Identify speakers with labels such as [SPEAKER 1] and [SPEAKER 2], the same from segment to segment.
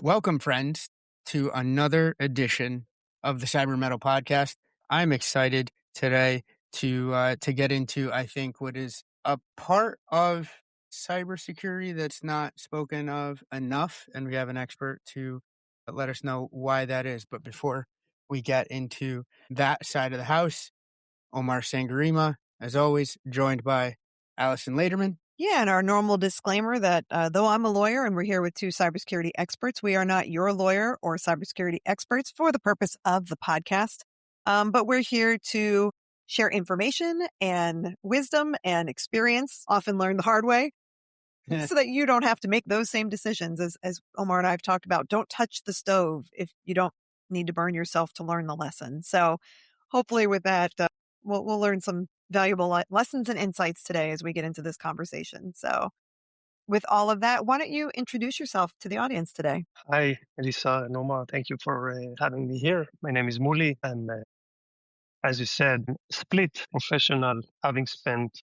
[SPEAKER 1] Welcome, friends, to another edition of the Mettle podcast. I'm excited today to get into, I think, what is a part of cybersecurity that's not spoken of enough, and we have an expert to let us know why that is. But before we get into that side of the house, Omar Sangarima, as always, joined by Alyson Laderman.
[SPEAKER 2] Yeah, and our normal disclaimer that though I'm a lawyer and we're here with two cybersecurity experts, we are not your lawyer or cybersecurity experts for the purpose of the podcast. But we're here to share information and wisdom and experience, often learned the hard way, so that you don't have to make those same decisions as Omar and I have talked about. Don't touch the stove if you don't need to burn yourself to learn the lesson. So hopefully with that, we'll learn some valuable lessons and insights today as we get into this conversation. So with all of that, why don't you introduce yourself to the audience today?
[SPEAKER 3] Hi, Elisa and Omar. Thank you for having me here. My name is Muli. I'm, as you said, split professional, having spent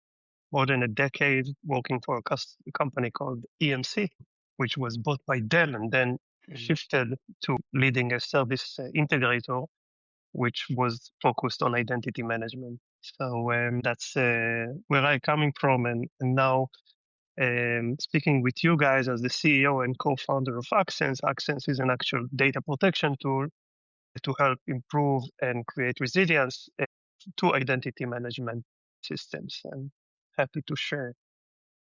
[SPEAKER 3] more than a decade working for a company called EMC, which was bought by Dell and then shifted to leading a service integrator, which was focused on identity management. So that's where I'm coming from. And now speaking with you guys as the CEO and co-founder of Acsense. Acsense is an actual data protection tool to help improve and create resilience to identity management systems. I'm happy to share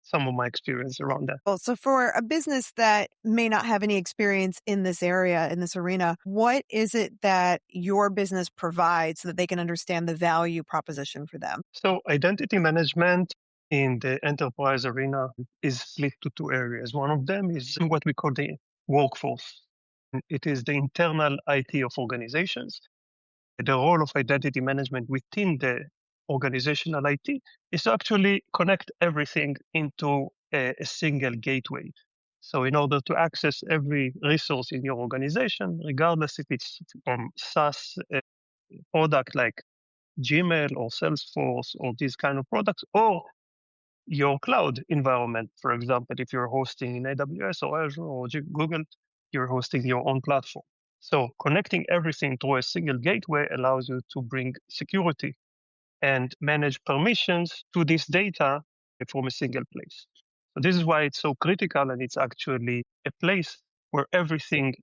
[SPEAKER 3] some of my experience around that.
[SPEAKER 2] Well, so for a business that may not have any experience in this area, in this arena, what is it that your business provides so that they can understand the value proposition for them?
[SPEAKER 3] So identity management in the enterprise arena is split to two areas. One of them is what we call the workforce. It is the internal IT of organizations. The role of identity management within the organizational IT is to actually connect everything into a single gateway. So in order to access every resource in your organization, regardless if it's from SaaS product like Gmail or Salesforce or these kind of products, or your cloud environment. For example, if you're hosting in AWS or Azure or Google, you're hosting your own platform. So connecting everything through a single gateway allows you to bring security and manage permissions to this data from a single place. So this is why it's so critical, and it's actually a place where everything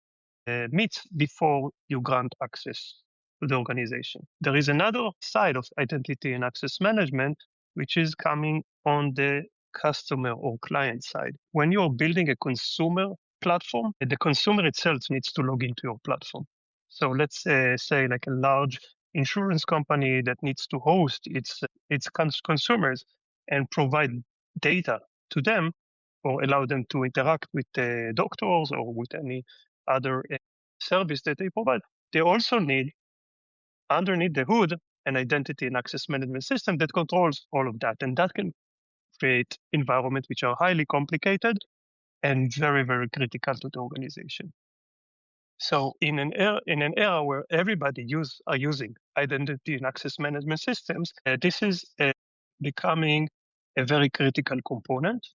[SPEAKER 3] meets before you grant access to the organization. There is another side of identity and access management, which is coming on the customer or client side. When you're building a consumer platform, the consumer itself needs to log into your platform. So let's say like a large insurance company that needs to host its consumers and provide data to them or allow them to interact with doctors or with any other service that they provide. They also need, underneath the hood, an identity and access management system that controls all of that. And that can create environments which are highly complicated and very, very critical to the organization. So in an era where everybody are using identity and access management systems, this is becoming a very critical component.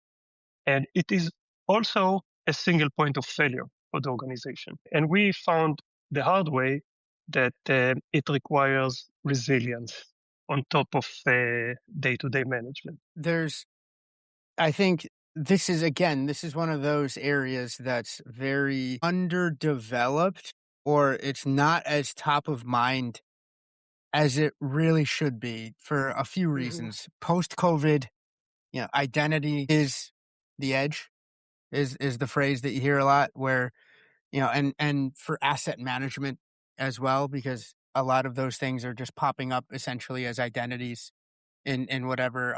[SPEAKER 3] And it is also a single point of failure for the organization. And we found the hard way that it requires resilience on top of day-to-day management.
[SPEAKER 1] I think this is one of those areas that's very underdeveloped, or it's not as top of mind as it really should be for a few reasons. Post-COVID, identity is the edge, is the phrase that you hear a lot, where, and for asset management as well, because a lot of those things are just popping up essentially as identities in whatever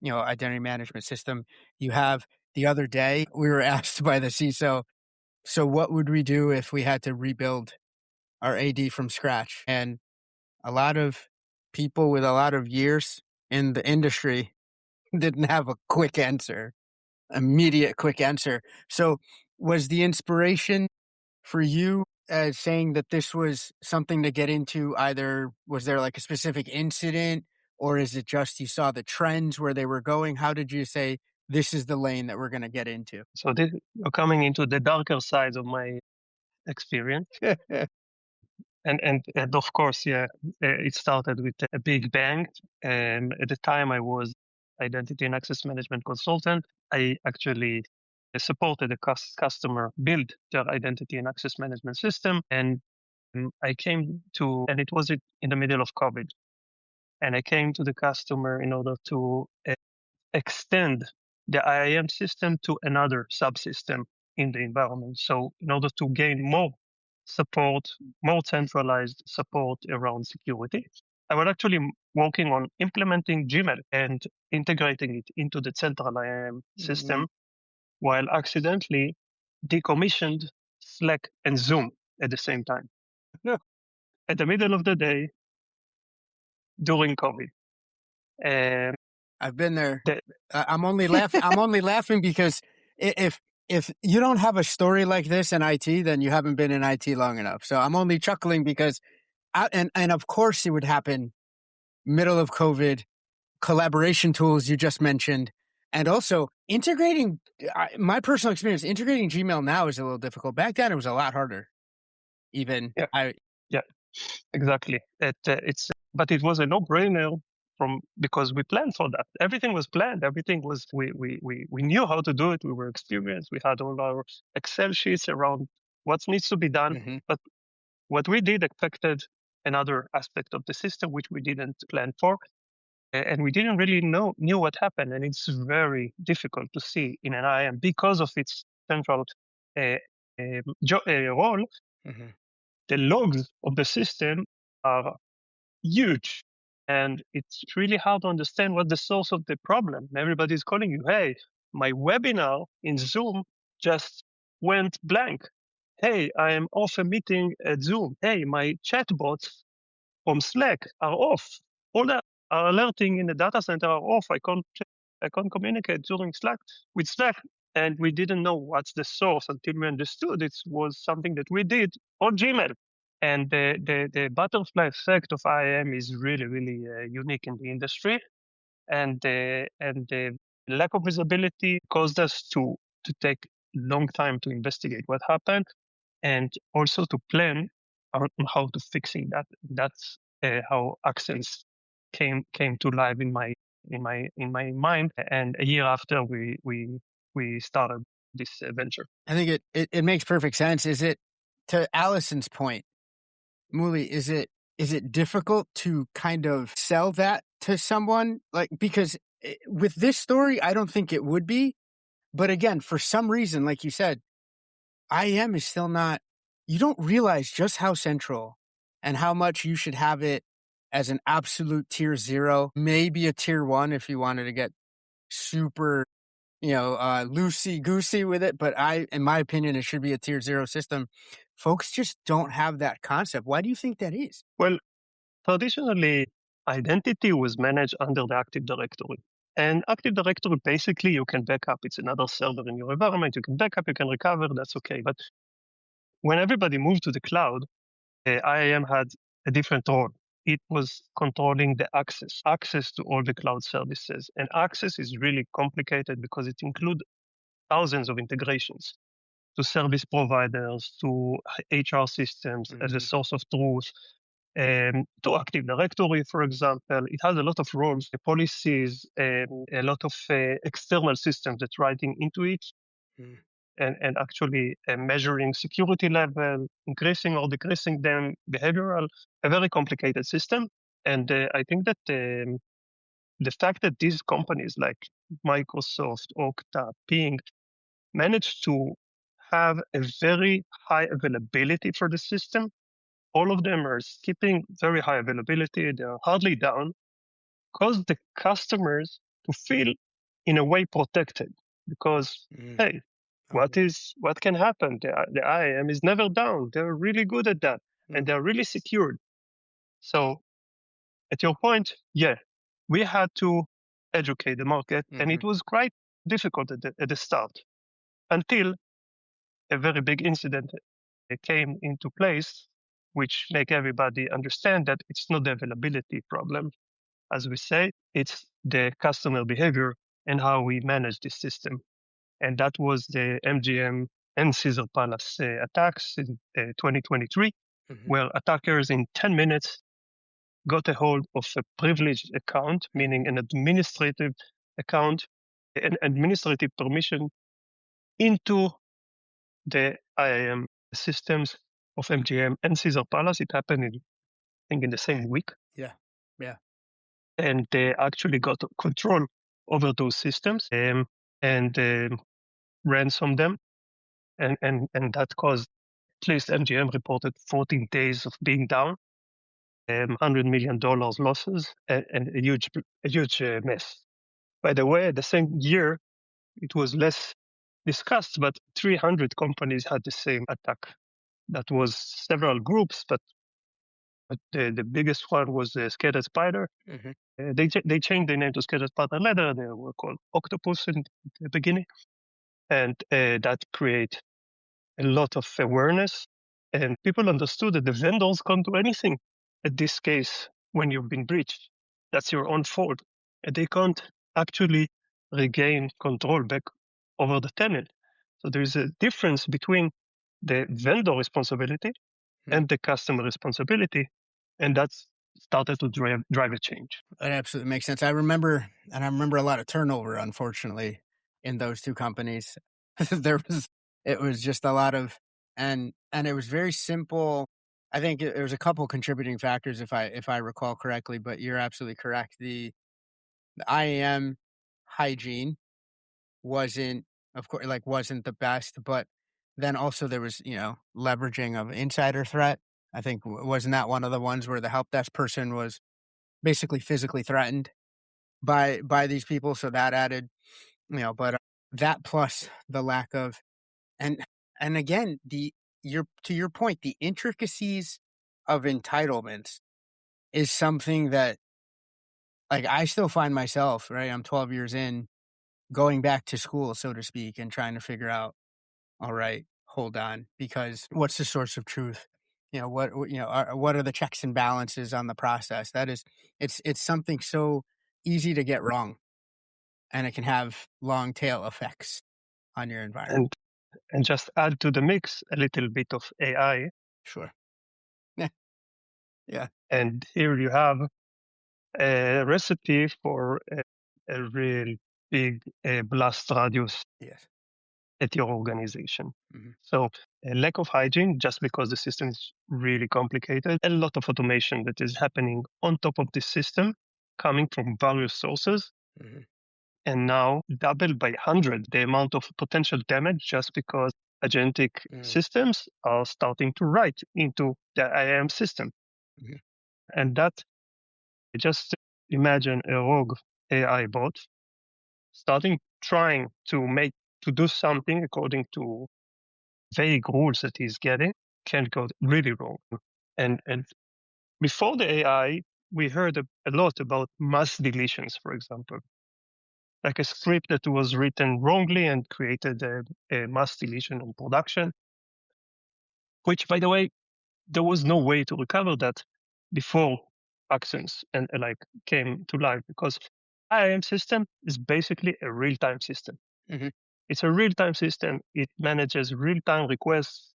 [SPEAKER 1] identity management system you have. The other day we were asked by the CISO, so what would we do if we had to rebuild our AD from scratch? And a lot of people with a lot of years in the industry didn't have a immediate quick answer. So was the inspiration for you saying that this was something to get into? Either was there like a specific incident, or is it just you saw the trends where they were going? How did you say this is the lane that we're going to get into?
[SPEAKER 3] So we're coming into the darker side of my experience. And of course, it started with a big bang. At the time, I was identity and access management consultant. I actually supported a customer build their identity and access management system, and I came to, and it was in the middle of COVID, and I came to the customer in order to extend the IAM system to another subsystem in the environment. So in order to gain more support, more centralized support around security, I was actually working on implementing Gmail and integrating it into the central IAM system while accidentally decommissioned Slack and Zoom at the same time. At the middle of the day during COVID.
[SPEAKER 1] I've been there.
[SPEAKER 3] The,
[SPEAKER 1] I'm only laughing. I'm only laughing because if you don't have a story like this in IT, then you haven't been in IT long enough. So I'm only chuckling because, and of course it would happen middle of COVID, collaboration tools you just mentioned, and also integrating. My personal experience, integrating Gmail now is a little difficult. Back then, it was a lot harder. Even
[SPEAKER 3] yeah, exactly. But it was a no-brainer because we planned for that. Everything was planned. Everything was we knew how to do it. We were experienced. We had all our Excel sheets around what needs to be done.
[SPEAKER 1] Mm-hmm.
[SPEAKER 3] But what we did affected another aspect of the system which we didn't plan for, and we didn't really knew what happened. And it's very difficult to see in an IAM because of its central role.
[SPEAKER 1] Mm-hmm.
[SPEAKER 3] The logs of the system are huge, and it's really hard to understand what the source of the problem. Everybody's calling you, hey, my webinar in Zoom just went blank. Hey, I am off a meeting at Zoom. Hey, my chatbots from Slack are off. All that are alerting in the data center are off. I can't communicate during Slack with Slack. And we didn't know what's the source until we understood it was something that we did on Gmail. And the butterfly effect of IAM is really, really unique in the industry. And the lack of visibility caused us to take long time to investigate what happened, and also to plan on how to fixing that. That's how Acsense came to life in my mind. And a year after, we started this venture.
[SPEAKER 1] I think it makes perfect sense. Is it, to Alyson's point, Muli, is it difficult to kind of sell that to someone? Like, because with this story, I don't think it would be. But again, for some reason, like you said, IAM is still not, you don't realize just how central and how much you should have it as an absolute tier 0, maybe a tier 1 if you wanted to get super, loosey-goosey with it. But in my opinion, it should be a tier 0 system. Folks just don't have that concept. Why do you think that is?
[SPEAKER 3] Well, traditionally, identity was managed under the Active Directory. And Active Directory, basically, you can back up. It's another server in your environment. You can back up, you can recover, that's okay. But when everybody moved to the cloud, IAM had a different role. It was controlling the access to all the cloud services. And access is really complicated because it includes thousands of integrations to service providers, to HR systems as a source of truth, to Active Directory, for example. It has a lot of roles, policies, a lot of external systems that's writing into it. And actually measuring security level, increasing or decreasing them, behavioral, a very complicated system. And I think that the fact that these companies like Microsoft, Okta, Ping managed to have a very high availability for the system, all of them are skipping very high availability. They are hardly down, caused the customers to feel in a way protected because, hey, what can happen? The IAM is never down. They're really good at that, and they're really secured. So, at your point, we had to educate the market, and it was quite difficult at the start until a very big incident came into place, which make everybody understand that it's not the availability problem, as we say, it's the customer behavior and how we manage this system. And that was the MGM and Caesars Palace attacks in 2023, where attackers in 10 minutes got a hold of a privileged account, meaning an administrative account, an administrative permission into the IAM systems of MGM and Caesars Palace. It happened, I think, in the same week.
[SPEAKER 1] Yeah. Yeah.
[SPEAKER 3] And they actually got control over those systems and ransom them. And that caused, at least MGM reported 14 days of being down, $100 million losses, and a huge mess. By the way, the same year, it was less discussed, but 300 companies had the same attack. That was several groups, but the biggest one was Scattered Spider. They changed the name to Scattered Spider later. They were called Octopus in the beginning, and that created a lot of awareness. And people understood that the vendors can't do anything at this case when you've been breached. That's your own fault, and they can't actually regain control back over the tenant. So there is a difference between the vendor responsibility and the customer responsibility, and that's started to drive a change.
[SPEAKER 1] That absolutely makes sense. I remember a lot of turnover, unfortunately, in those two companies. It was just a lot of, and it was very simple. I think there was a couple contributing factors, if I recall correctly. But you're absolutely correct. The IAM hygiene wasn't, of course, wasn't the best, but then also there was, leveraging of insider threat. I think wasn't that one of the ones where the help desk person was basically physically threatened by these people, so that added, but that plus the lack of, and again, to your point, the intricacies of entitlements is something that, I still find myself, right, I'm 12 years in, going back to school, so to speak, and trying to figure out, all right, hold on, because what's the source of truth? What are the checks and balances on the process? That is, it's something so easy to get wrong, and it can have long tail effects on your environment.
[SPEAKER 3] And just add to the mix a little bit of AI.
[SPEAKER 1] Sure. Yeah. Yeah.
[SPEAKER 3] And here you have a recipe for a real big blast radius
[SPEAKER 1] Yes.
[SPEAKER 3] at your organization.
[SPEAKER 1] Mhm.
[SPEAKER 3] So a lack of hygiene, just because the system is really complicated, a lot of automation that is happening on top of this system, coming from various sources,
[SPEAKER 1] Mhm.
[SPEAKER 3] and now double by 100 the amount of potential damage just because agentic systems are starting to write into the IAM system.
[SPEAKER 1] Mhm.
[SPEAKER 3] And that, just imagine a rogue AI bot trying to do something according to vague rules that he's getting, can go really wrong. And before the AI, we heard a lot about mass deletions, for example, like a script that was written wrongly and created a mass deletion in production, which, by the way, there was no way to recover that before Acsense and came to life, because IAM system is basically a real-time system.
[SPEAKER 1] Mhm.
[SPEAKER 3] It's a real-time system. It manages real-time requests.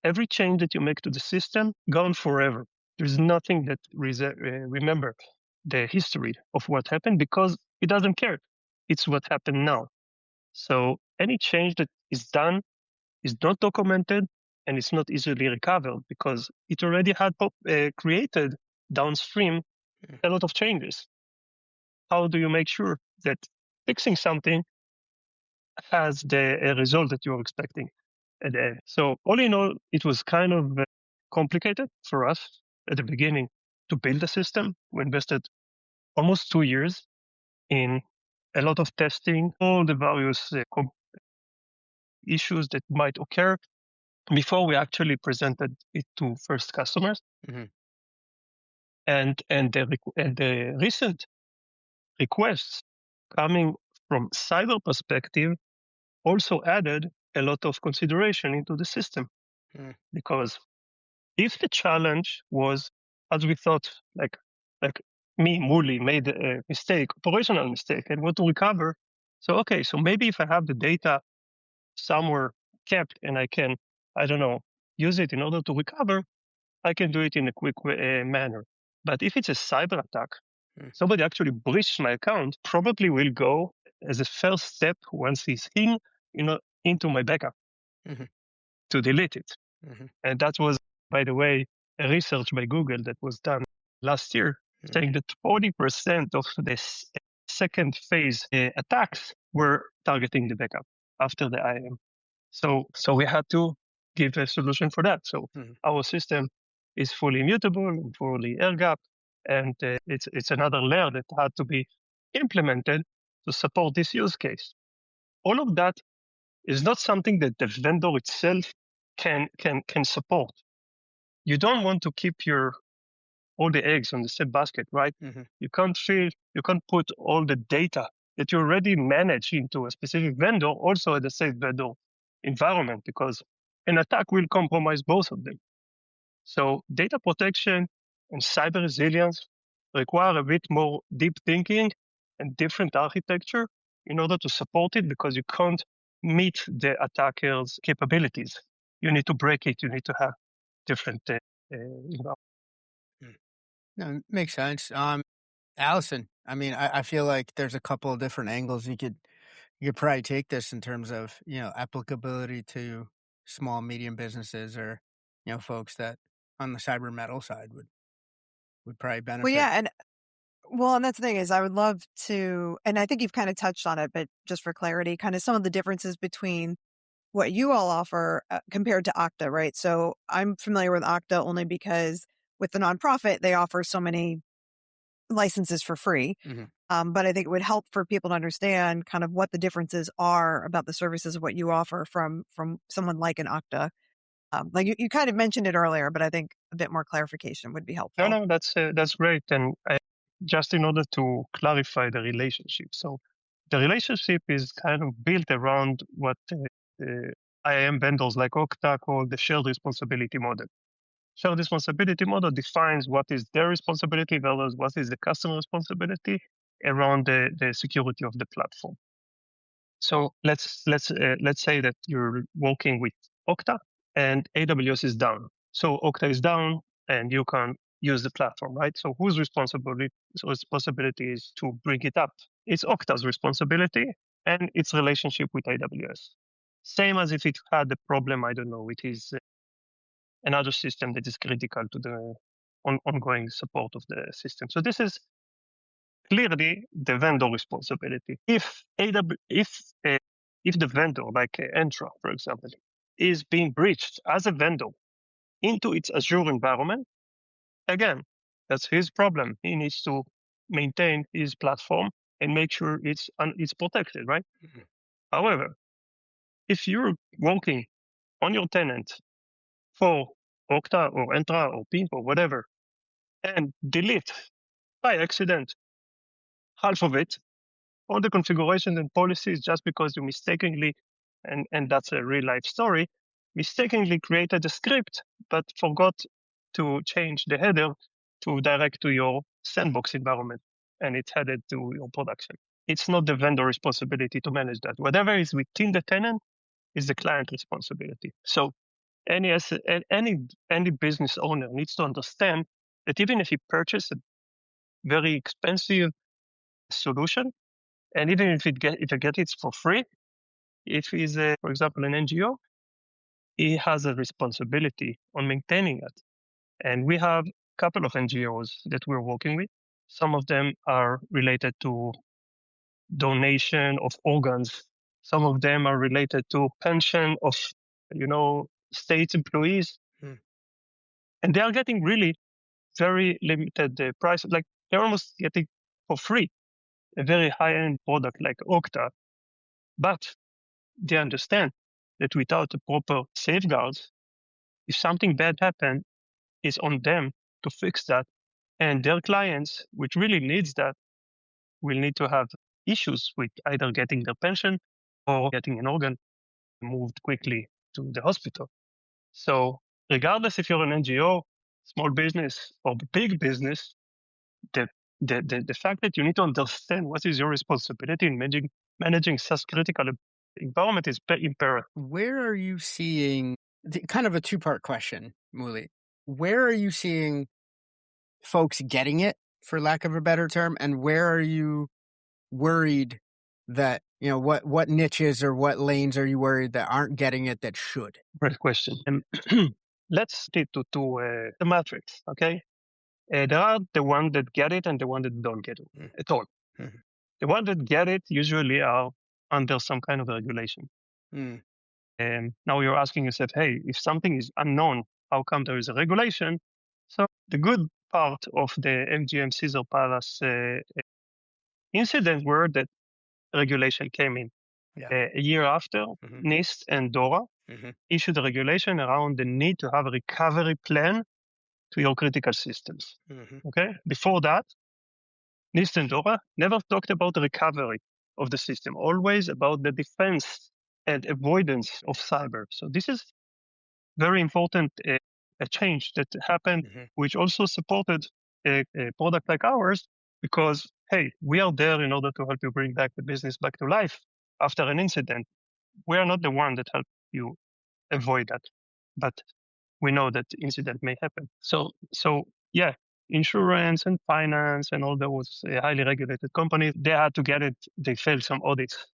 [SPEAKER 3] Every change that you make to the system, gone forever. There's nothing that remember the history of what happened, because it doesn't care. It's what happened now. So any change that is done is not documented, and it's not easily recovered because it already had created downstream a lot of changes. How do you make sure that fixing something has the result that you're expecting? So all in all, it was kind of complicated for us at the beginning to build a system. We invested almost 2 years in a lot of testing, all the various issues that might occur before we actually presented it to first customers.
[SPEAKER 1] Mhm.
[SPEAKER 3] And the recent requests coming from cyber perspective also added a lot of consideration into the system.
[SPEAKER 1] Mm.
[SPEAKER 3] Because if the challenge was, as we thought, like me, Muli, made a mistake, operational mistake, and want to recover. So, okay, so maybe if I have the data somewhere kept and I can, I don't know, use it in order to recover, I can do it in a quick manner. But if it's a cyber attack, somebody actually breached my account, probably will go as a first step once he's in, into my backup
[SPEAKER 1] Mhm.
[SPEAKER 3] to delete it.
[SPEAKER 1] Mhm.
[SPEAKER 3] And that was, by the way, a research by Google that was done last year, saying that 40% of the second phase attacks were targeting the backup after the IAM. So we had to give a solution for that. So
[SPEAKER 1] Mhm.
[SPEAKER 3] our system is fully immutable, fully air gap, and it's another layer that had to be implemented to support this use case. All of that is not something that the vendor itself can support. You don't want to keep all the eggs on the same basket, right?
[SPEAKER 1] Mhm.
[SPEAKER 3] You can't put all the data that you already manage into a specific vendor also at the same vendor environment, because an attack will compromise both of them. So data protection and cyber resilience require a bit more deep thinking and different architecture in order to support it, because you can't meet the attacker's capabilities. You need to break it. You need to have different environment.
[SPEAKER 1] Mm. No, makes sense. Allison, I mean, I feel like there's a couple of different angles you could probably take this in terms of, applicability to small, medium businesses or, folks that on the cyber metal side would probably
[SPEAKER 2] Well,
[SPEAKER 1] benefit.
[SPEAKER 2] yeah, and that's the thing is I would love to, and I think you've kind of touched on it, but just for clarity, kind of some of the differences between what you all offer compared to Okta, right? So I'm familiar with Okta only because with the nonprofit, they offer so many licenses for free.
[SPEAKER 1] Mhm.
[SPEAKER 2] But I think it would help for people to understand kind of what the differences are about the services of what you offer from someone like an Okta. Like you kind of mentioned it earlier, but I think a bit more clarification would be helpful.
[SPEAKER 3] No, that's great. And just in order to clarify the relationship, so the relationship is kind of built around what IAM vendors like Okta call the shared responsibility model. Shared responsibility model defines what is their responsibility versus what is the customer responsibility around the security of the platform. So let's say that you're working with Okta and AWS is down. So Okta is down and you can't use the platform, right? So whose responsibility is to bring it up? It's Okta's responsibility and its relationship with AWS. Same as if it had a problem, I don't know, it is another system that is critical to the ongoing support of the system. So this is clearly the vendor responsibility. If the vendor, like Entra, for example, is being breached as a vendor into its Azure environment, again, that's his problem. He needs to maintain his platform and make sure it's protected, right?
[SPEAKER 1] Mhm.
[SPEAKER 3] However, if you're working on your tenant for Okta or Entra or Pimp or whatever, and delete by accident half of it, all the configurations and policies, just because you mistakenly, and that's a real life story, mistakenly created a script but forgot to change the header to direct to your sandbox environment, and it's headed to your production. It's not the vendor responsibility to manage that. Whatever is within the tenant is the client responsibility. So any business owner needs to understand that even if he purchases a very expensive solution, and even if I get it for free, if he's for example an NGO, he has a responsibility on maintaining it. And we have a couple of NGOs that we're working with. Some of them are related to donation of organs. Some of them are related to pension of, state employees,
[SPEAKER 1] Hmm.
[SPEAKER 3] and they are getting really very limited price. Like they're almost getting for free a very high-end product like Okta, but they understand that without the proper safeguards, if something bad happens, it's on them to fix that. And their clients, which really needs that, will need to have issues with either getting their pension or getting an organ moved quickly to the hospital. So regardless if you're an NGO, small business, or big business, the the fact that you need to understand what is your responsibility in managing such critical environment is imperative.
[SPEAKER 1] Where are you seeing kind of a two-part question, Muli? Where are you seeing folks getting it, for lack of a better term, and where are you worried that, what niches or what lanes are you worried that aren't getting it that should?
[SPEAKER 3] Great question. Let's stick to the matrix, okay? There are the ones that get it and the ones that don't get it at all.
[SPEAKER 1] Mhm.
[SPEAKER 3] The ones that get it usually are under some kind of regulation.
[SPEAKER 1] Mm.
[SPEAKER 3] And now you're asking yourself, hey, if something is unknown, how come there is a regulation? So the good part of the MGM Caesar Palace incident were that regulation came in.
[SPEAKER 1] Yeah.
[SPEAKER 3] A year after,
[SPEAKER 1] Mhm.
[SPEAKER 3] NIST and DORA
[SPEAKER 1] Mhm.
[SPEAKER 3] issued a regulation around the need to have a recovery plan to your critical systems.
[SPEAKER 1] Mhm.
[SPEAKER 3] Okay. Before that, NIST and DORA never talked about the recovery of the system, always about the defense and avoidance of cyber. So this is very important a change that happened,
[SPEAKER 1] Mhm.
[SPEAKER 3] which also supported a product like ours, because hey, we are there in order to help you bring back the business back to life after an incident. We are not the one that help you avoid that, but we know that the incident may happen. So yeah, insurance and finance and all those highly regulated companies, they had to get it. They failed some audits,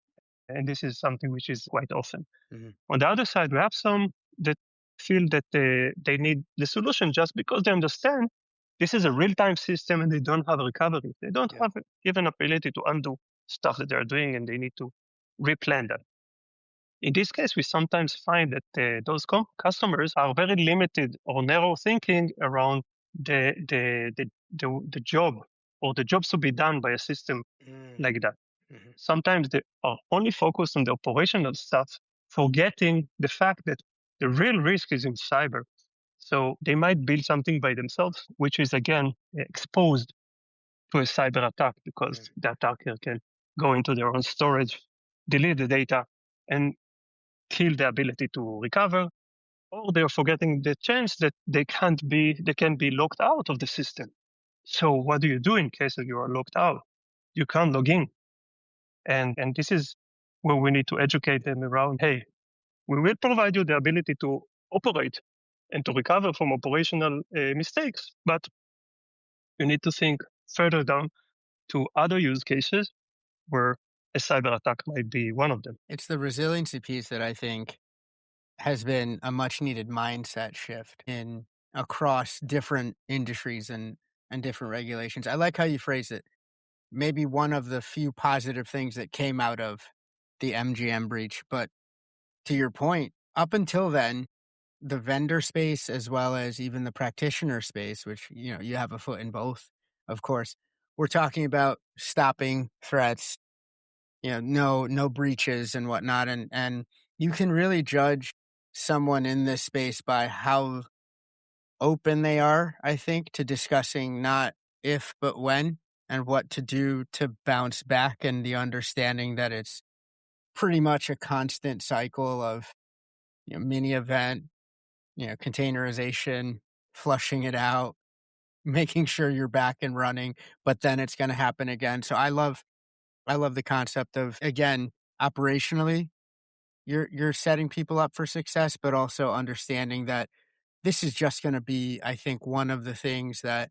[SPEAKER 3] and this is something which is quite often.
[SPEAKER 1] Mhm.
[SPEAKER 3] On the other side, we have some that feel that they need the solution just because they understand this is a real-time system and they don't have a recovery. They don't
[SPEAKER 1] Yeah.
[SPEAKER 3] have even ability to undo stuff that they're doing, and they need to replan that. In this case, we sometimes find that those customers are very limited or narrow thinking around the job or the jobs to be done by a system
[SPEAKER 1] Mm.
[SPEAKER 3] like that.
[SPEAKER 1] Mhm.
[SPEAKER 3] Sometimes they are only focused on the operational stuff, forgetting the fact that the real risk is in cyber. So they might build something by themselves, which is again exposed to a cyber attack because
[SPEAKER 1] Mm.
[SPEAKER 3] the attacker can go into their own storage, delete the data, and kill the ability to recover. Or they're forgetting the chance that they can be locked out of the system. So what do you do in case you are locked out? You can't log in. And this is where we need to educate them around, hey, we will provide you the ability to operate and to recover from operational mistakes, but you need to think further down to other use cases where a cyber attack might be one of them.
[SPEAKER 1] It's the resiliency piece that I think has been a much needed mindset shift in across different industries and different regulations. I like how you phrase it. Maybe one of the few positive things that came out of the MGM breach, but to your point, up until then, the vendor space as well as even the practitioner space, which you have a foot in both, of course. We're talking about stopping threats, no breaches and whatnot, and you can really judge someone in this space by how open they are, I think, to discussing not if but when and what to do to bounce back, and the understanding that it's pretty much a constant cycle of mini event, containerization, flushing it out, making sure you're back and running, but then it's going to happen again. So I love the concept of, again, operationally, you're setting people up for success, but also understanding that this is just going to be, I think, one of the things that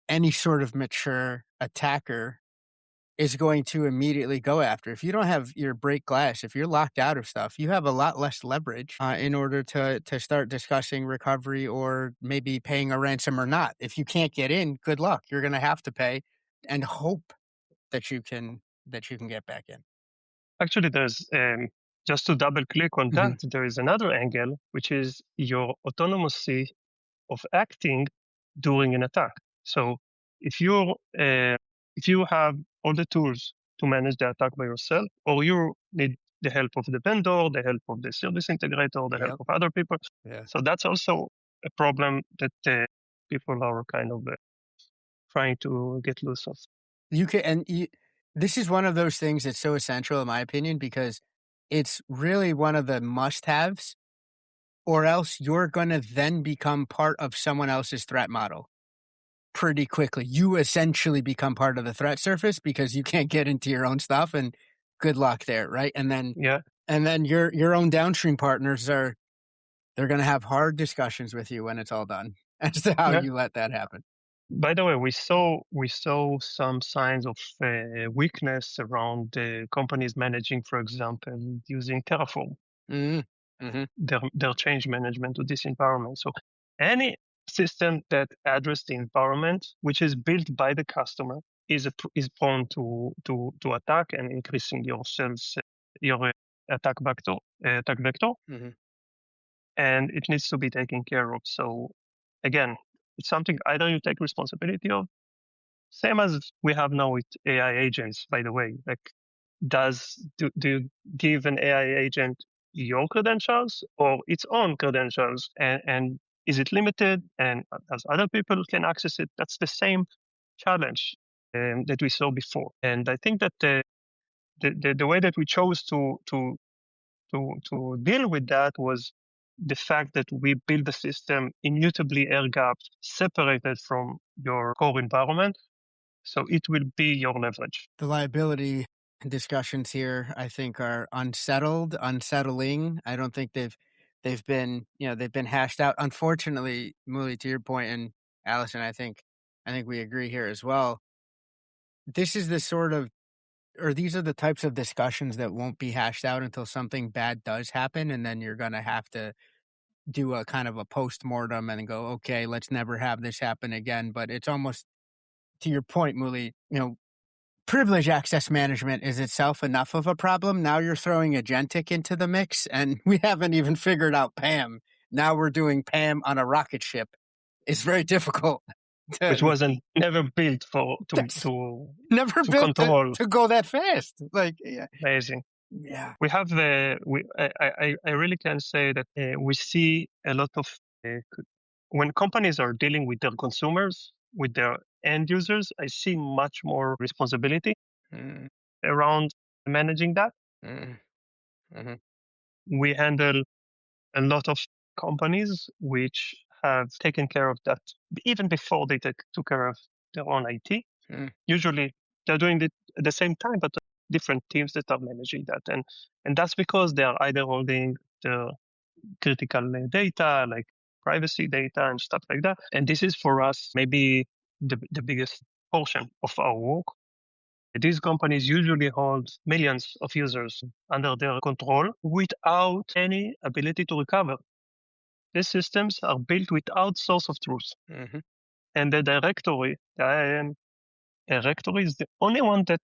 [SPEAKER 1] any sort of mature attacker is going to immediately go after. If you don't have your break glass, if you're locked out of stuff, you have a lot less leverage in order to start discussing recovery or maybe paying a ransom or not. If you can't get in, good luck. You're going to have to pay and hope that you can get back in.
[SPEAKER 3] Actually, there's just to double click on
[SPEAKER 1] Mhm.
[SPEAKER 3] that, there is another angle, which is your autonomous of acting during an attack. So if you have all the tools to manage the attack by yourself, or you need the help of the vendor, the help of the service integrator, the help
[SPEAKER 1] Yep.
[SPEAKER 3] of other people.
[SPEAKER 1] Yeah.
[SPEAKER 3] So that's also a problem that people are kind of trying to get loose of.
[SPEAKER 1] You can, and this is one of those things that's so essential, in my opinion, because it's really one of the must-haves, or else you're going to then become part of someone else's threat model pretty quickly. You essentially become part of the threat surface because you can't get into your own stuff. And good luck there, right?
[SPEAKER 3] Yeah,
[SPEAKER 1] And then your own downstream partners they're going to have hard discussions with you when it's all done as to how
[SPEAKER 3] yeah.
[SPEAKER 1] you let that happen.
[SPEAKER 3] By the way, we saw some signs of weakness around companies managing, for example, using Terraform,
[SPEAKER 1] Mm-hmm. Mm-hmm.
[SPEAKER 3] their change management to this environment. So any system that addresses the environment, which is built by the customer, is prone to attack and increasing your sales, your attack vector,
[SPEAKER 1] Mm-hmm.
[SPEAKER 3] and it needs to be taken care of. So again, it's something either you take responsibility of, same as we have now with AI agents, by the way. Like, do you give an AI agent your credentials or its own credentials? And is it limited? And as other people can access it, that's the same challenge that we saw before. And I think that the way that we chose to deal with that was the fact that we build the system immutably air gapped, separated from your core environment. So it will be your leverage.
[SPEAKER 1] The liability discussions here, I think, are unsettling. I don't think they've been they've been hashed out. Unfortunately, Muli, to your point, and Alyson, I think we agree here as well. This is the sort of or these are the types of discussions that won't be hashed out until something bad does happen, and then you're going to have to do a kind of a post-mortem and go, okay, let's never have this happen again. But it's almost to your point, Muli, privilege access management is itself enough of a problem. Now you're throwing agentic into the mix, and we haven't even figured out PAM. Now we're doing PAM on a rocket ship. It's very difficult.
[SPEAKER 3] Which wasn't never built for
[SPEAKER 1] That's
[SPEAKER 3] to
[SPEAKER 1] never
[SPEAKER 3] to
[SPEAKER 1] built
[SPEAKER 3] control.
[SPEAKER 1] to go that fast. Like, yeah,
[SPEAKER 3] Amazing.
[SPEAKER 1] yeah.
[SPEAKER 3] We have I really can say that we see a lot of when companies are dealing with their consumers, with their end users. I see much more responsibility
[SPEAKER 1] Mm,
[SPEAKER 3] around managing that.
[SPEAKER 1] mm, mhm,
[SPEAKER 3] We handle a lot of companies which have taken care of that even before they took care of their own IT.
[SPEAKER 1] mm,
[SPEAKER 3] Usually they're doing it at the same time, but different teams that are managing that. And that's because they are either holding the critical data, like privacy data and stuff like that. And this is for us maybe the biggest portion of our work. These companies usually hold millions of users under their control without any ability to recover. These systems are built without source of truth.
[SPEAKER 1] mhm,
[SPEAKER 3] And the directory, the IAM directory, is the only one that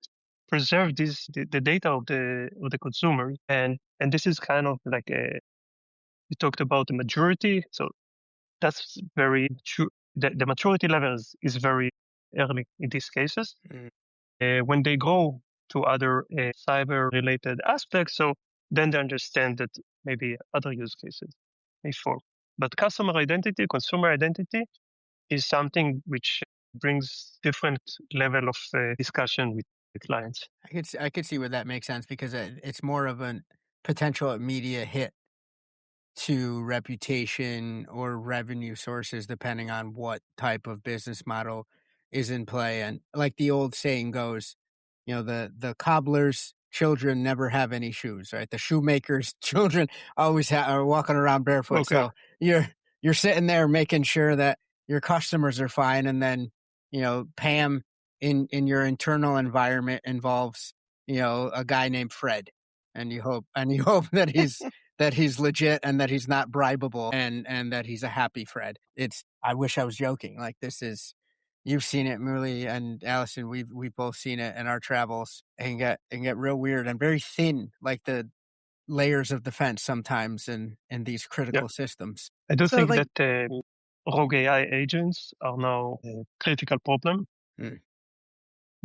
[SPEAKER 3] preserves the data of the consumer. And this is kind of like you talked about the maturity. So that's very true. The maturity level is very early in these cases.
[SPEAKER 1] mm.
[SPEAKER 3] When they go to other cyber related aspects, so then they understand that maybe other use cases may fall. But customer identity, consumer identity is something which brings different level of discussion with the clients.
[SPEAKER 1] I could see where that makes sense because it's more of a potential immediate hit to reputation or revenue sources, depending on what type of business model is in play. And like the old saying goes, the cobbler's children never have any shoes, right? The shoemaker's children always are walking around barefoot.
[SPEAKER 3] Okay.
[SPEAKER 1] So you're sitting there making sure that your customers are fine, and then Pam in your internal environment involves a guy named Fred, and you hope that he's legit and that he's not bribable and that he's a happy Fred. I wish I was joking. Like this is you've seen it, Muli and Alyson. We've both seen it in our travels and get real weird and very thin, like the layers of defense sometimes in these
[SPEAKER 3] Yeah.
[SPEAKER 1] critical systems.
[SPEAKER 3] I do
[SPEAKER 2] So
[SPEAKER 3] think
[SPEAKER 2] like,
[SPEAKER 3] that rogue AI agents are now a critical problem.
[SPEAKER 1] Mm.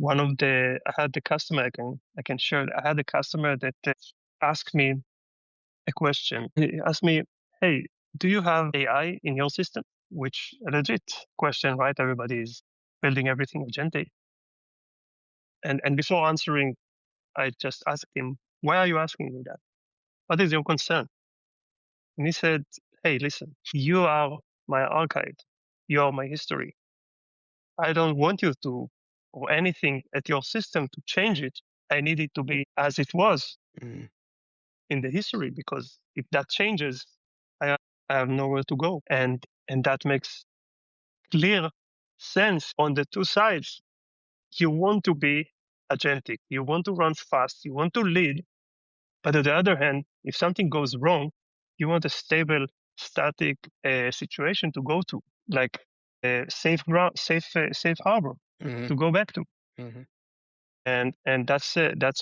[SPEAKER 3] I had the customer, I can share, I had a customer that asked me a question. He asked me, hey, do you have AI in your system? Which a legit question, right? Everybody is building everything agentic. And before answering, I just asked him, why are you asking me that? What is your concern? And he said, hey, listen, you are my archive. You are my history. I don't want you to, or anything at your system to change it I need it to be as it was
[SPEAKER 1] Mm.
[SPEAKER 3] in the history, because if that changes, I, I have nowhere to go. And that makes clear sense on the two sides. You want to be agentic, you want to run fast, you want to lead. But on the other hand, if something goes wrong, you want a stable, static situation to go to, like a safe harbor
[SPEAKER 1] Mhm.
[SPEAKER 3] to go back to.
[SPEAKER 1] Mhm.
[SPEAKER 3] And that's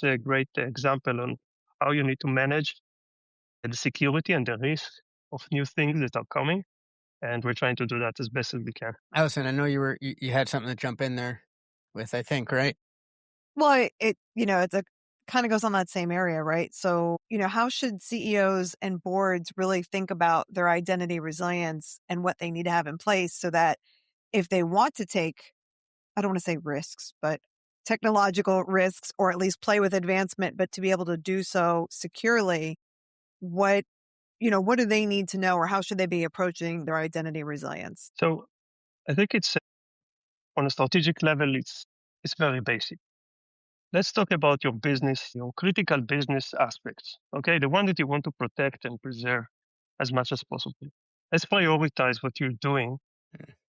[SPEAKER 3] a great example on how you need to manage the security and the risk of new things that are coming. And we're trying to do that as best as we can.
[SPEAKER 1] Alyson, I know you had something to jump in there with, I think, right?
[SPEAKER 2] Well, it's a kind of goes on that same area, right? So, how should CEOs and boards really think about their identity resilience and what they need to have in place so that if they want to take, I don't want to say risks, but technological risks, or at least play with advancement, but to be able to do so securely, what, what do they need to know, or how should they be approaching their identity resilience?
[SPEAKER 3] So I think it's on a strategic level, it's very basic. Let's talk about your business, your critical business aspects. Okay, the one that you want to protect and preserve as much as possible. Let's prioritize what you're doing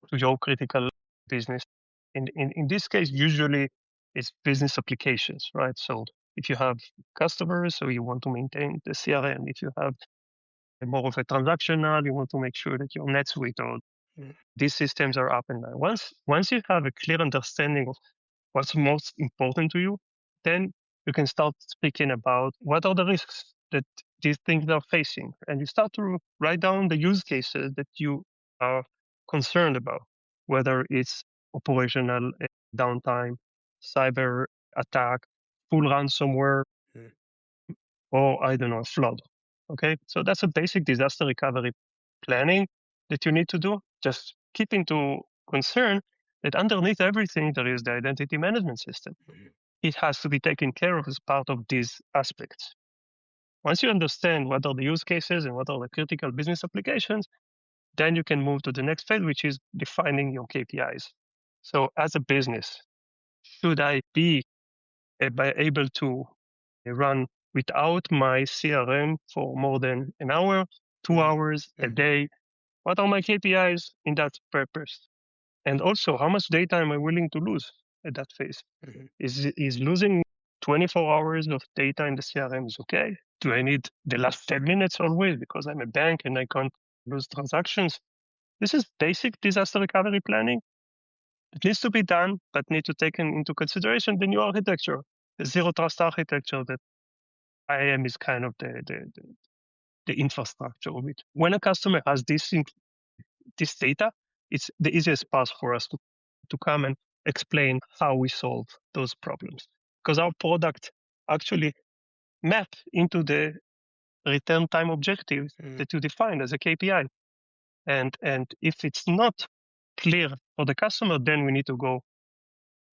[SPEAKER 3] to your critical business. In this case, usually it's business applications, right? So if you have customers, so you want to maintain the CRM. If you have more of a transactional, you want to make sure that your NetSuite or
[SPEAKER 1] Mm.
[SPEAKER 3] these systems are up and running. Once you have a clear understanding of what's most important to you, then you can start speaking about what are the risks that these things are facing. And you start to write down the use cases that you are concerned about, whether it's operational downtime, cyber attack, full ransomware,
[SPEAKER 1] Mm.
[SPEAKER 3] or I don't know, a flood. Okay, so that's a basic disaster recovery planning that you need to do. Just keep into concern that underneath everything there is the identity management system.
[SPEAKER 1] Mhm.
[SPEAKER 3] It has to be taken care of as part of these aspects. Once you understand what are the use cases and what are the critical business applications, then you can move to the next phase, which is defining your KPIs. So, as a business, should I be able to run without my CRM for more than an hour, two
[SPEAKER 1] Mhm.
[SPEAKER 3] hours, a
[SPEAKER 1] Mhm.
[SPEAKER 3] day? What are my KPIs in that purpose? And also, how much data am I willing to lose at that phase?
[SPEAKER 1] Mhm.
[SPEAKER 3] Is losing 24 hours of data in the CRM is okay? Do I need the last 10 minutes always because I'm a bank and I can't lose transactions? This is basic disaster recovery planning. It needs to be done, but need to take into consideration the new architecture, the zero trust architecture that IAM is kind of the infrastructure of it. When a customer has this data, it's the easiest path for us to come and explain how we solve those problems. Because our product actually map into the return time objectives
[SPEAKER 1] Mhm.
[SPEAKER 3] that you define as a KPI. And if it's not clear for the customer, then we need to go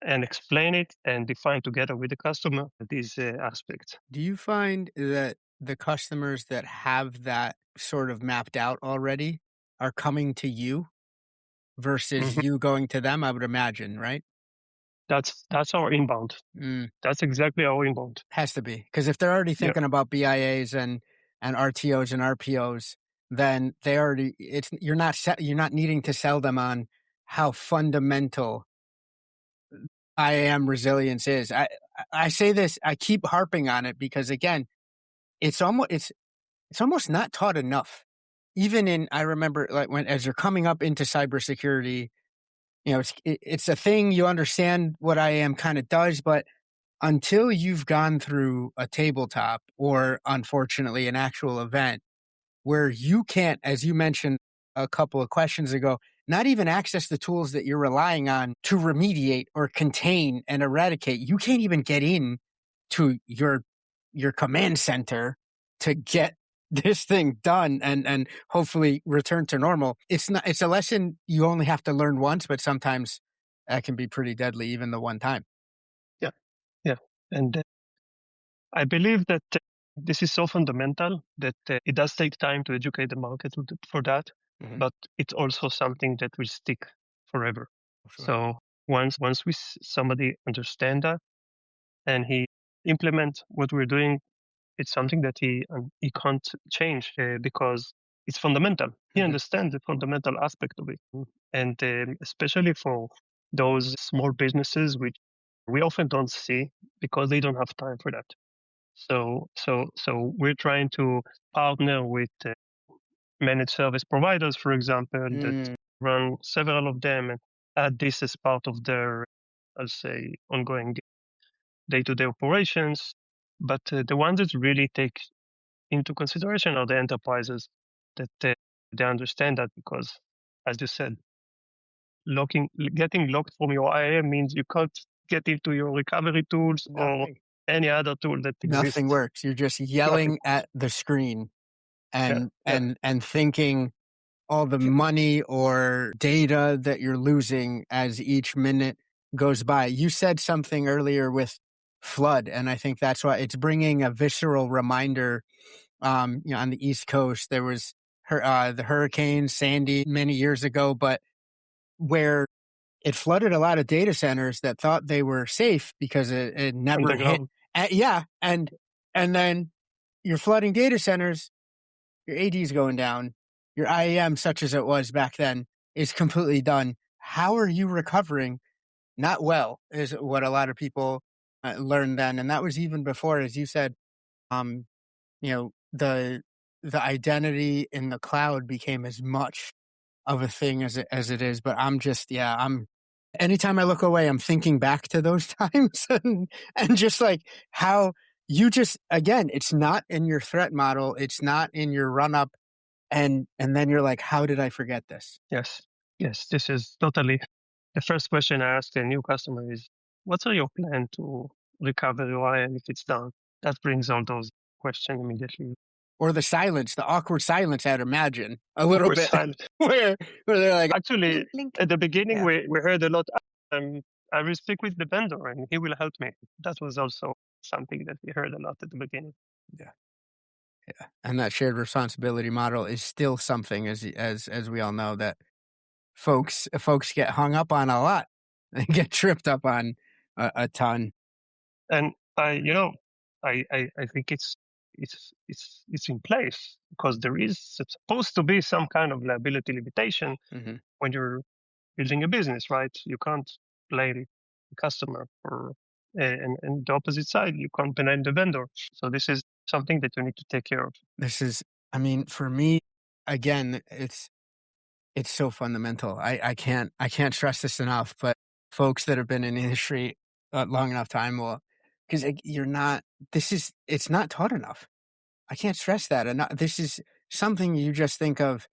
[SPEAKER 3] and explain it and define together with the customer these aspects.
[SPEAKER 1] Do you find that the customers that have that sort of mapped out already are coming to you versus
[SPEAKER 3] Mhm.
[SPEAKER 1] you going to them? I would imagine, right?
[SPEAKER 3] That's our inbound.
[SPEAKER 1] Mm.
[SPEAKER 3] That's exactly our inbound.
[SPEAKER 1] Has to be, because if they're already
[SPEAKER 3] Yeah.
[SPEAKER 1] thinking about BIAs and RTOs and RPOs, then they already you're not needing to sell them on how fundamental IAM resilience is. I say this, I keep harping on it because again, it's almost not taught enough. Even in, I remember like when as you're coming up into cybersecurity, it's a thing, you understand what IAM kind of does, but until you've gone through a tabletop or unfortunately an actual event where you can't, as you mentioned a couple of questions ago, not even access the tools that you're relying on to remediate or contain and eradicate. You can't even get in to your command center to get this thing done and hopefully return to normal. It's a lesson you only have to learn once, but sometimes that can be pretty deadly even the one time.
[SPEAKER 3] Yeah. Yeah. And I believe that this is so fundamental that it does take time to educate the market for that,
[SPEAKER 1] Mhm.
[SPEAKER 3] but it's also something that will stick forever.
[SPEAKER 1] For sure.
[SPEAKER 3] So once somebody understand that and he implement what we're doing, it's something that he can't change because it's fundamental. He understands the fundamental aspect of it, and especially for those small businesses, which we often don't see because they don't have time for that. So we're trying to partner with managed service providers, for example, that run several of them and add this as part of their, I'll say, ongoing day-to-day operations. But the ones that really take into consideration are the enterprises that they understand that because, as you said, getting locked from your IAM means you can't get into your recovery tools or any other tool that exists.
[SPEAKER 1] Nothing works. You're just yelling at the screen and thinking all the money or data that you're losing as each minute goes by. You said something earlier with flood, and I think that's why it's bringing a visceral reminder. On the East Coast, there was the Hurricane Sandy many years ago, but where it flooded a lot of data centers that thought they were safe because it never hit. And then you're flooding data centers, your AD is going down, your IAM, such as it was back then, is completely done. How are you recovering? Not well, is what a lot of people learned then, and that was even before, as you said, the identity in the cloud became as much of a thing as it is. But anytime I look away, I'm thinking back to those times and just like how you just, again, it's not in your threat model. It's not in your run up. And then you're like, how did I forget this?
[SPEAKER 3] Yes. This is totally the first question I ask a new customer is, what's your plan to recover your IAM if it's down? That brings all those questions immediately.
[SPEAKER 1] Or the silence, the awkward silence, I'd imagine a little bit where they're like,
[SPEAKER 3] actually,
[SPEAKER 2] blink, blink.
[SPEAKER 3] At the beginning, we heard a lot. I will speak with the vendor and he will help me. That was also something that we heard a lot at the beginning.
[SPEAKER 1] Yeah. And that shared responsibility model is still something, as we all know, that folks get hung up on a lot and get tripped up on a ton.
[SPEAKER 3] And I think it's in place because there is supposed to be some kind of liability limitation when you're building a business, right? You can't blame the customer and the opposite side, you can't blame the vendor. So this is something that you need to take care of.
[SPEAKER 1] This is, for me, again, it's so fundamental. I can't stress this enough, but folks that have been in the industry long enough time will, because it's not taught enough. I can't stress that enough. This is something you just think of,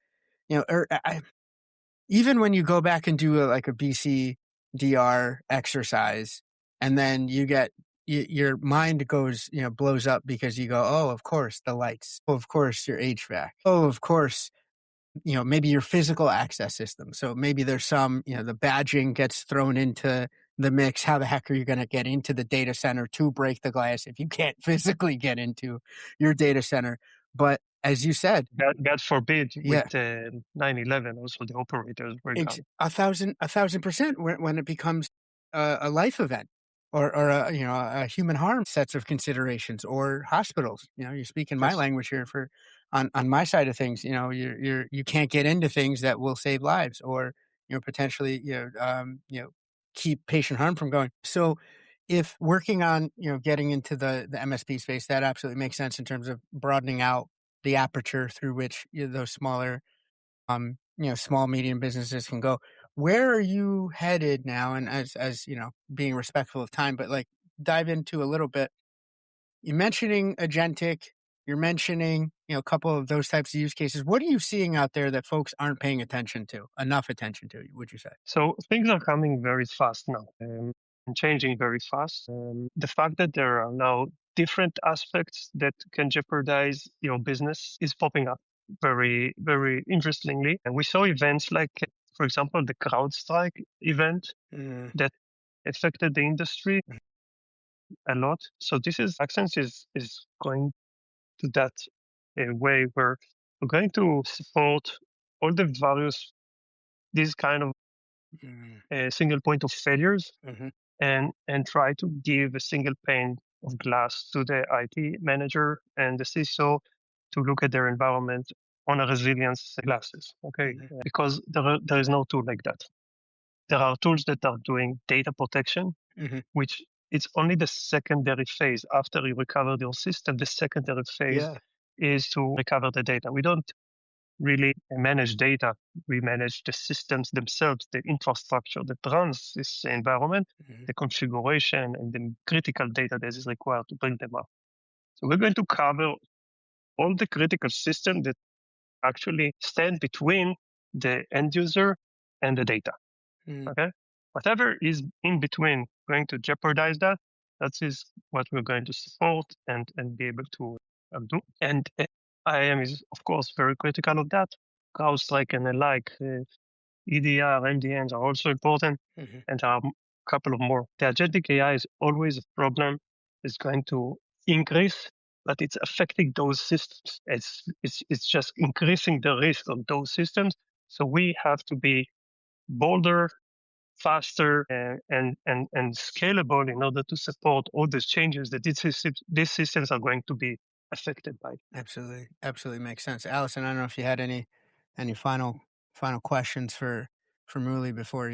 [SPEAKER 1] even when you go back and do a BCDR exercise, and then you get your mind goes, blows up because you go, oh, of course, the lights. Oh, of course, your HVAC. Oh, of course, maybe your physical access system. So maybe there's some, the badging gets thrown into the mix. How the heck are you going to get into the data center to break the glass if you can't physically get into your data center? But as you said,
[SPEAKER 3] God forbid, with 9/11, also the operators were gone.
[SPEAKER 1] 1,000% when it becomes a life event or a human harm sets of considerations, or hospitals. You're speaking my language here for on my side of things. You can't get into things that will save lives, or potentially keep patient harm from going. So if working on getting into the MSP space, that absolutely makes sense in terms of broadening out the aperture through which those smaller small medium businesses can go. Where are you headed now? And as being respectful of time, but like dive into a little bit. You're mentioning agentic. You're mentioning a couple of those types of use cases. What are you seeing out there that folks aren't paying enough attention to? Would you say?
[SPEAKER 3] So things are coming very fast now and changing very fast. The fact that there are now different aspects that can jeopardize your business is popping up very, very interestingly. And we saw events like, for example, the CrowdStrike event that affected the industry a lot. So Acsense is going to that way where we're going to support all the various these kind of single point of failures and try to give a single pane of glass to the IT manager and the CISO to look at their environment on a resilience glasses, okay?
[SPEAKER 1] Mm-hmm.
[SPEAKER 3] Because there is no tool like that. There are tools that are doing data protection,
[SPEAKER 1] Mm-hmm.
[SPEAKER 3] which it's only the secondary phase. After you recover your system, the secondary phase
[SPEAKER 1] Yeah.
[SPEAKER 3] is to recover the data. We don't really manage data. We manage the systems themselves, the infrastructure that runs this environment,
[SPEAKER 1] Mm-hmm.
[SPEAKER 3] the configuration, and the critical data that is required to bring them up. So we're going to cover all the critical systems that actually stand between the end user and the data.
[SPEAKER 1] Mm-hmm.
[SPEAKER 3] Okay, whatever is in between going to jeopardize that, that is what we're going to support and be able to do. And IAM is of course very critical of that. CrowdStrike and the like, EDR, MDNs are also important,
[SPEAKER 1] Mm-hmm.
[SPEAKER 3] and there are a couple of more. The agentic AI is always a problem. It's going to increase, but it's affecting those systems. It's just increasing the risk of those systems. So we have to be bolder, faster, and scalable in order to support all these changes that these systems are going to be affected by.
[SPEAKER 1] Absolutely. Absolutely makes sense. Alyson, I don't know if you had any final questions for Muli before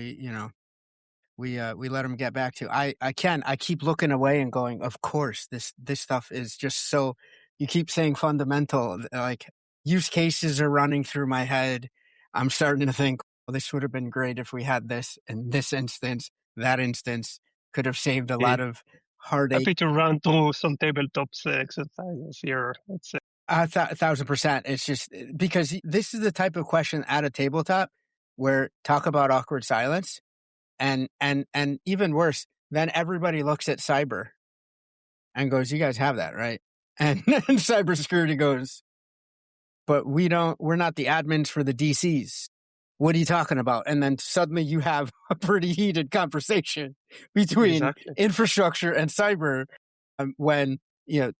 [SPEAKER 1] we let him get back to. I keep looking away and going, of course, this stuff is just so. You keep saying fundamental, like use cases are running through my head. I'm starting to think, well, this would have been great if we had this in this instance. That instance could have saved a lot of heartache.
[SPEAKER 3] Happy to run through some tabletops exercises here. Let's say.
[SPEAKER 1] 1,000%. It's just because this is the type of question at a tabletop where talk about awkward silence. And even worse, then everybody looks at cyber and goes, "You guys have that, right?" And cybersecurity goes, "But we're not the admins for the DCs. What are you talking about?" And then suddenly you have a pretty heated conversation between
[SPEAKER 3] Exactly.
[SPEAKER 1] infrastructure and cyber when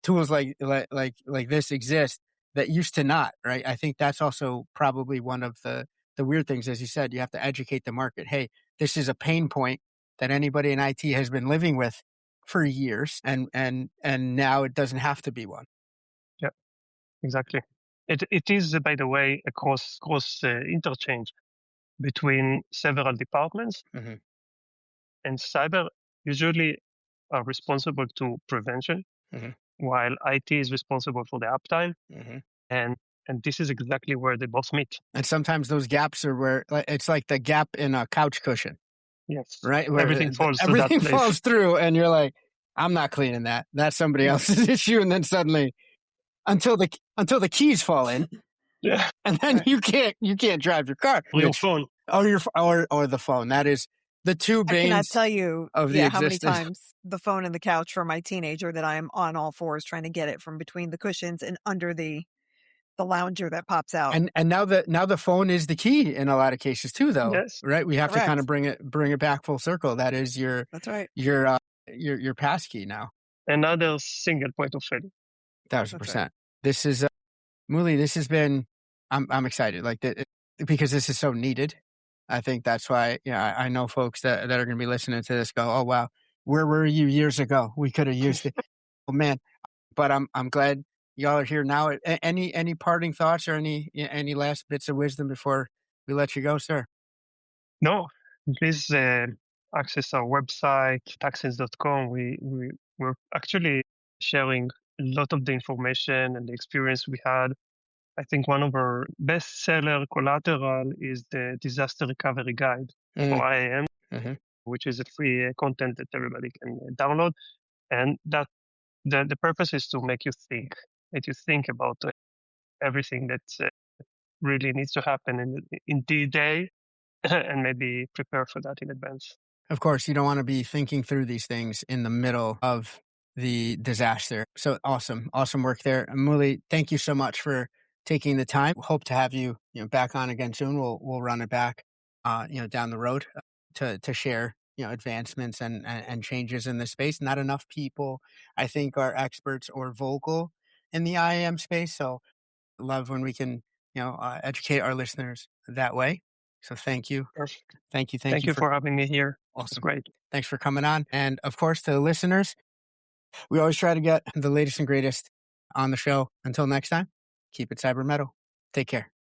[SPEAKER 1] tools like this exist that used to not, right? I think that's also probably one of the weird things, as you said. You have to educate the market. Hey, this is a pain point that anybody in IT has been living with for years, and now it doesn't have to be one.
[SPEAKER 3] Yeah, exactly. It is, by the way, a cross interchange between several departments,
[SPEAKER 1] Mm-hmm.
[SPEAKER 3] and cyber usually are responsible to prevention,
[SPEAKER 1] Mm-hmm.
[SPEAKER 3] while IT is responsible for the uptime,
[SPEAKER 1] Mm-hmm.
[SPEAKER 3] and this is exactly where they both meet.
[SPEAKER 1] And sometimes those gaps are where it's like the gap in a couch cushion,
[SPEAKER 3] Yes,
[SPEAKER 1] right? Where
[SPEAKER 3] everything falls to that
[SPEAKER 1] everything
[SPEAKER 3] place.
[SPEAKER 1] falls through, and you're like, "I'm not cleaning that. That's somebody else's issue." And then suddenly, until the keys fall in,
[SPEAKER 3] Yeah,
[SPEAKER 1] and then you can't drive your car.
[SPEAKER 3] or your phone.
[SPEAKER 1] Or the phone. That is the two
[SPEAKER 2] I cannot
[SPEAKER 1] banes
[SPEAKER 2] tell you,
[SPEAKER 1] of the
[SPEAKER 2] how many
[SPEAKER 1] existence.
[SPEAKER 2] times the phone and the couch for my teenager that I am on all fours trying to get it from between the cushions and under the lounger that pops out.
[SPEAKER 1] And now the phone is the key in a lot of cases too, though.
[SPEAKER 3] Yes,
[SPEAKER 1] Right? We have to kind of
[SPEAKER 2] Correct.
[SPEAKER 1] bring it back full circle. That is
[SPEAKER 2] That's right.
[SPEAKER 1] your pass key now.
[SPEAKER 3] another single point of failure.
[SPEAKER 1] 1,000%. This is Muli. This has been. I'm excited, like because this is so needed. I think that's why. I know folks that are going to be listening to this go, "Oh wow, where were you years ago? We could have used it." Oh man, but I'm glad y'all are here now. Any parting thoughts or any last bits of wisdom before we let you go, sir?
[SPEAKER 3] No, please access our website, acsense.com. We're actually sharing a lot of the information and the experience we had. I think one of our bestseller collateral is the disaster recovery guide for IAM,
[SPEAKER 1] Mm-hmm.
[SPEAKER 3] which is a free content that everybody can download. And that the purpose is to make you think about everything that really needs to happen in the day, and maybe prepare for that in advance.
[SPEAKER 1] Of course, you don't want to be thinking through these things in the middle of the disaster. So awesome work there, Muli. Thank you so much for taking the time. Hope to have you, back on again soon. We'll run it back, down the road to share, advancements and changes in this space. Not enough people, I think, are experts or vocal in the IAM space. So love when we can, educate our listeners that way. So thank you.
[SPEAKER 3] Perfect.
[SPEAKER 1] Thank you
[SPEAKER 3] Thank you for having me here. It's
[SPEAKER 1] awesome.
[SPEAKER 3] great.
[SPEAKER 1] Thanks for coming on. And of course, to the listeners, We always try to get the latest and greatest on the show. Until next time, keep it cyber metal. Take care.